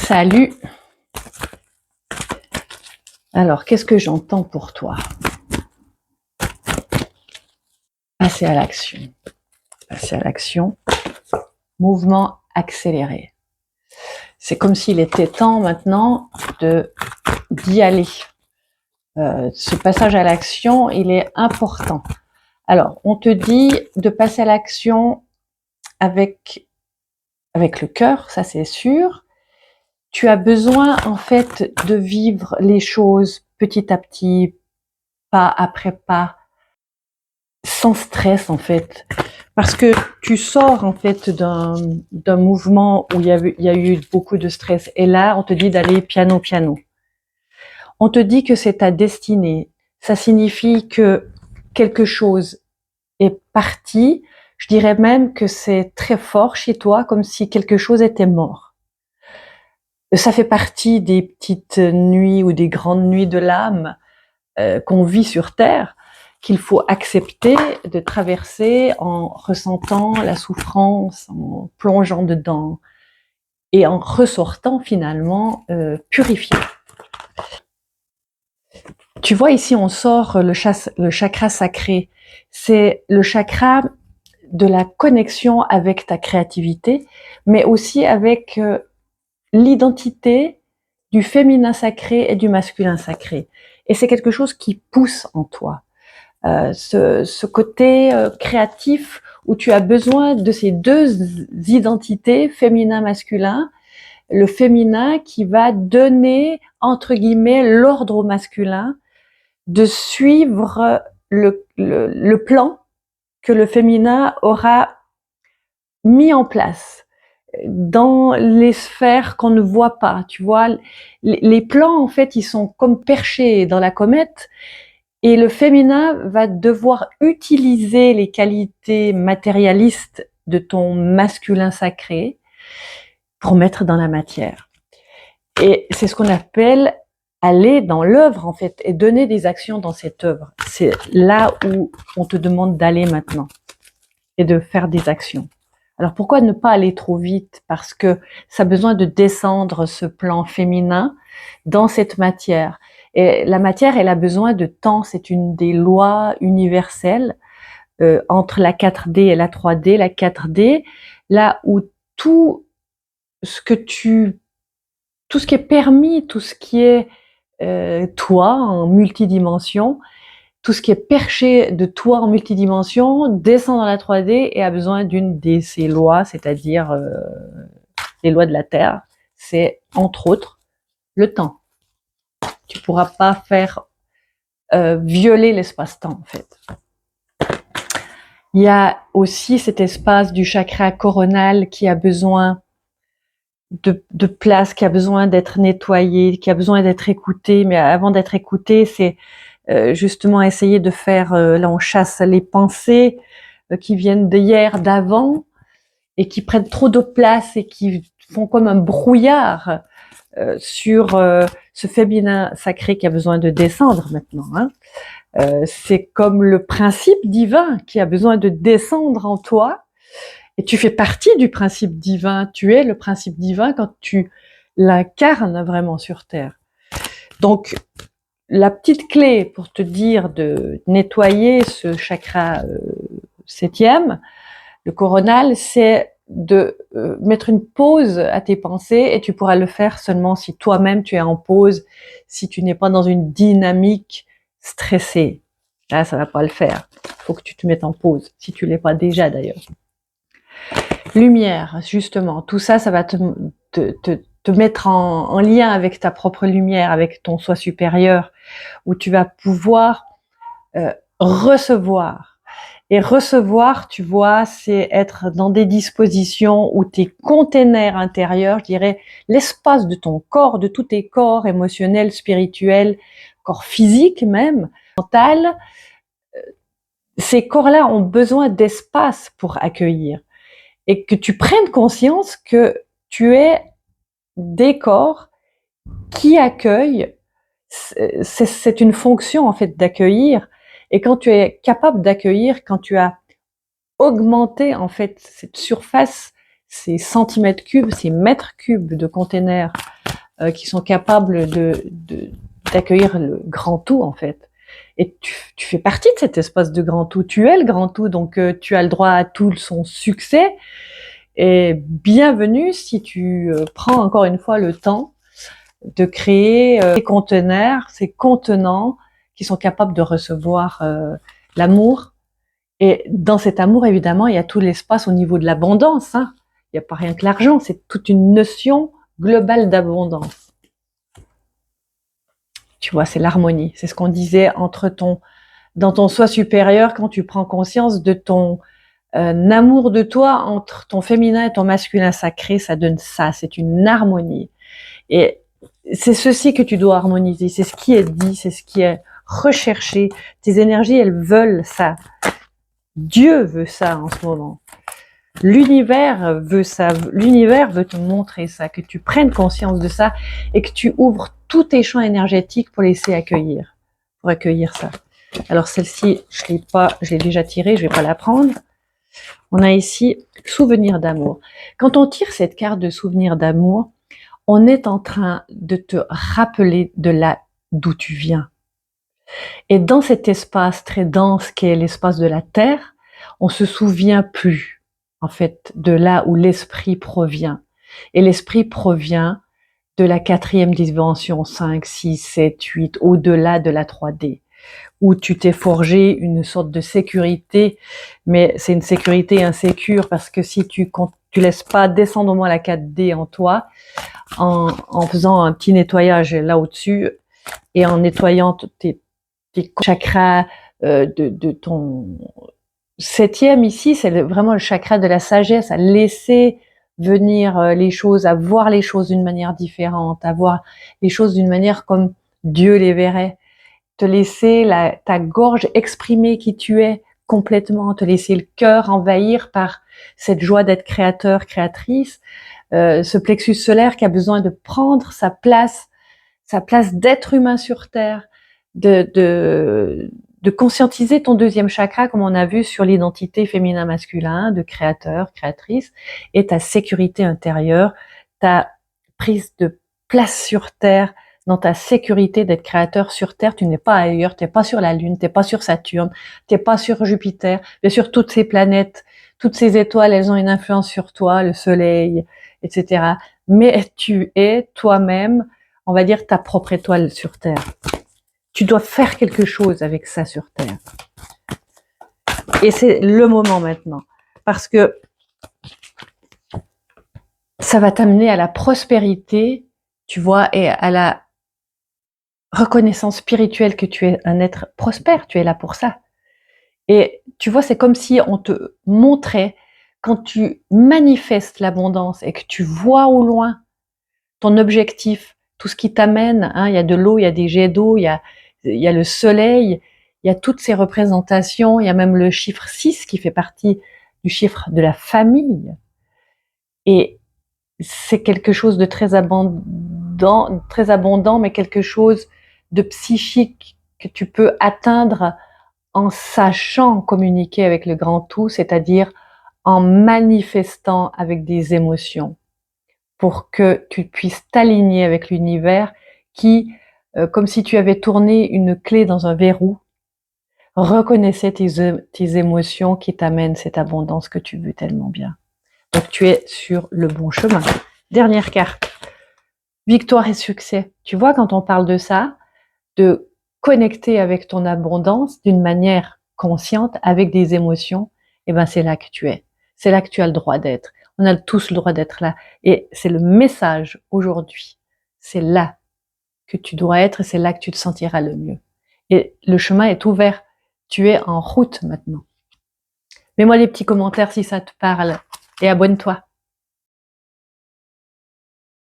Salut. Alors, qu'est-ce que j'entends pour toi? Passer à l'action. Passer à l'action. Mouvement accéléré. C'est comme s'il était temps maintenant d'y aller. Ce passage à l'action, il est important. Alors, on te dit de passer à l'action avec le cœur, ça c'est sûr. Tu as besoin en fait de vivre les choses petit à petit, pas après pas, sans stress en fait, parce que tu sors en fait d'un mouvement où il y a eu beaucoup de stress, et là on te dit d'aller piano piano. On te dit que c'est ta destinée. Ça signifie que quelque chose est parti. Je dirais même que c'est très fort chez toi, comme si quelque chose était mort. Ça fait partie des petites nuits ou des grandes nuits de l'âme qu'on vit sur Terre, qu'il faut accepter de traverser en ressentant la souffrance, en plongeant dedans et en ressortant finalement purifié. Tu vois ici on sort le chakra sacré. C'est le chakra de la connexion avec ta créativité, mais aussi avec l'identité du féminin sacré et du masculin sacré. Et c'est quelque chose qui pousse en toi. Ce côté créatif où tu as besoin de ces deux identités, féminin-masculin, le féminin qui va donner, entre guillemets, l'ordre au masculin de suivre le plan que le féminin aura mis en place dans les sphères qu'on ne voit pas. Tu vois, les plans, en fait, ils sont comme perchés dans la comète, et le féminin va devoir utiliser les qualités matérialistes de ton masculin sacré pour mettre dans la matière. Et c'est ce qu'on appelle aller dans l'œuvre, en fait, et donner des actions dans cette œuvre. C'est là où on te demande d'aller maintenant et de faire des actions. Alors pourquoi ne pas aller trop vite? Parce que ça a besoin de descendre ce plan féminin dans cette matière. Et la matière, elle a besoin de temps. C'est une des lois universelles entre la 4D et la 3D. La 4D, là où tout ce qui est permis, tout ce qui est toi en multidimension, tout ce qui est perché de toi en multidimension descend dans la 3D et a besoin d'une de ces lois, c'est-à-dire les lois de la Terre. C'est entre autres le temps. Tu pourras pas faire violer l'espace-temps en fait. Il y a aussi cet espace du chakra coronal qui a besoin de place, qui a besoin d'être nettoyé, qui a besoin d'être écouté. Mais avant d'être écouté, c'est justement essayer de faire, là on chasse les pensées qui viennent d'hier, d'avant, et qui prennent trop de place et qui font comme un brouillard sur ce féminin sacré qui a besoin de descendre maintenant. Hein. C'est comme le principe divin qui a besoin de descendre en toi, et tu fais partie du principe divin. Tu es le principe divin quand tu l'incarnes vraiment sur Terre. Donc, la petite clé pour te dire de nettoyer ce chakra septième, le coronal, c'est de mettre une pause à tes pensées, et tu pourras le faire seulement si toi-même tu es en pause, si tu n'es pas dans une dynamique stressée. Là, ça va pas le faire. Il faut que tu te mettes en pause, si tu l'es pas déjà d'ailleurs. Lumière, justement, tout ça, ça va te mettre en lien avec ta propre lumière, avec ton soi supérieur, où tu vas pouvoir recevoir. Et recevoir, tu vois, c'est être dans des dispositions où tes containers intérieurs, je dirais, l'espace de ton corps, de tous tes corps émotionnels, spirituels, corps physique même, mental, ces corps-là ont besoin d'espace pour accueillir. Et que tu prennes conscience que tu es des corps qui accueillent. C'est une fonction en fait d'accueillir. Et quand tu es capable d'accueillir, quand tu as augmenté en fait cette surface, ces centimètres cubes, ces mètres cubes de containers qui sont capables d'accueillir le grand tout, en fait. Et tu fais partie de cet espace de grand tout. Tu es le grand tout, donc tu as le droit à tout son succès. Et bienvenue si tu prends encore une fois le temps de créer ces contenants qui sont capables de recevoir l'amour. Et dans cet amour, évidemment, il y a tout l'espace au niveau de l'abondance. Hein. Il n'y a pas rien que l'argent, c'est toute une notion globale d'abondance. Tu vois, c'est l'harmonie. C'est ce qu'on disait dans ton soi supérieur, quand tu prends conscience de ton amour de toi entre ton féminin et ton masculin sacré, ça donne ça. C'est une harmonie. Et c'est ceci que tu dois harmoniser. C'est ce qui est dit, c'est ce qui est recherché. Tes énergies, elles veulent ça. Dieu veut ça en ce moment. L'univers veut ça. L'univers veut te montrer ça, que tu prennes conscience de ça et que tu ouvres tous tes champs énergétiques pour pour accueillir ça. Alors celle-ci, je l'ai déjà tirée, je vais pas la prendre. On a ici souvenir d'amour. Quand on tire cette carte de souvenir d'amour, on est en train de te rappeler de là d'où tu viens. Et dans cet espace très dense qu'est l'espace de la Terre, on se souvient plus, en fait, de là où l'esprit provient. Et l'esprit provient de la 4e dimension, 5, 6, 7, 8, au-delà de la 3D, où tu t'es forgé une sorte de sécurité, mais c'est une sécurité insécure parce que si tu laisses pas descendre au moins la 4D en toi, en faisant un petit nettoyage là au-dessus et en nettoyant tes chakras de ton 7e ici, c'est vraiment le chakra de la sagesse, à laisser venir les choses, à voir les choses d'une manière différente, à voir les choses d'une manière comme Dieu les verrait, te laisser ta gorge exprimer qui tu es complètement, te laisser le cœur envahir par cette joie d'être créateur, créatrice, ce plexus solaire qui a besoin de prendre sa place d'être humain sur Terre, de conscientiser ton 2e chakra, comme on a vu sur l'identité féminin-masculin, de créateur, créatrice, et ta sécurité intérieure, ta prise de place sur Terre, dans ta sécurité d'être créateur sur Terre. Tu n'es pas ailleurs, tu n'es pas sur la Lune, tu n'es pas sur Saturne, tu n'es pas sur Jupiter. Bien sûr, toutes ces planètes, toutes ces étoiles, elles ont une influence sur toi, le Soleil, etc. Mais tu es toi-même, on va dire, ta propre étoile sur Terre. Tu dois faire quelque chose avec ça sur Terre. Et c'est le moment maintenant. Parce que ça va t'amener à la prospérité, tu vois, et à la reconnaissance spirituelle que tu es un être prospère, tu es là pour ça. Et tu vois, c'est comme si on te montrait, quand tu manifestes l'abondance et que tu vois au loin ton objectif, tout ce qui t'amène, hein, il y a de l'eau, il y a des jets d'eau, il y a le soleil, il y a toutes ces représentations, il y a même le chiffre 6 qui fait partie du chiffre de la famille. Et c'est quelque chose de très abondant, mais quelque chose de psychique que tu peux atteindre en sachant communiquer avec le grand tout, c'est-à-dire en manifestant avec des émotions, pour que tu puisses t'aligner avec l'univers qui, comme si tu avais tourné une clé dans un verrou, reconnaissait tes émotions qui t'amènent cette abondance que tu veux tellement bien. Donc tu es sur le bon chemin. Dernière carte. Victoire et succès. Tu vois, quand on parle de ça, de connecter avec ton abondance d'une manière consciente, avec des émotions, eh ben c'est là que tu es. C'est là que tu as le droit d'être. On a tous le droit d'être là. Et c'est le message aujourd'hui. C'est là que tu dois être et c'est là que tu te sentiras le mieux. Et le chemin est ouvert. Tu es en route maintenant. Mets-moi des petits commentaires si ça te parle et abonne-toi.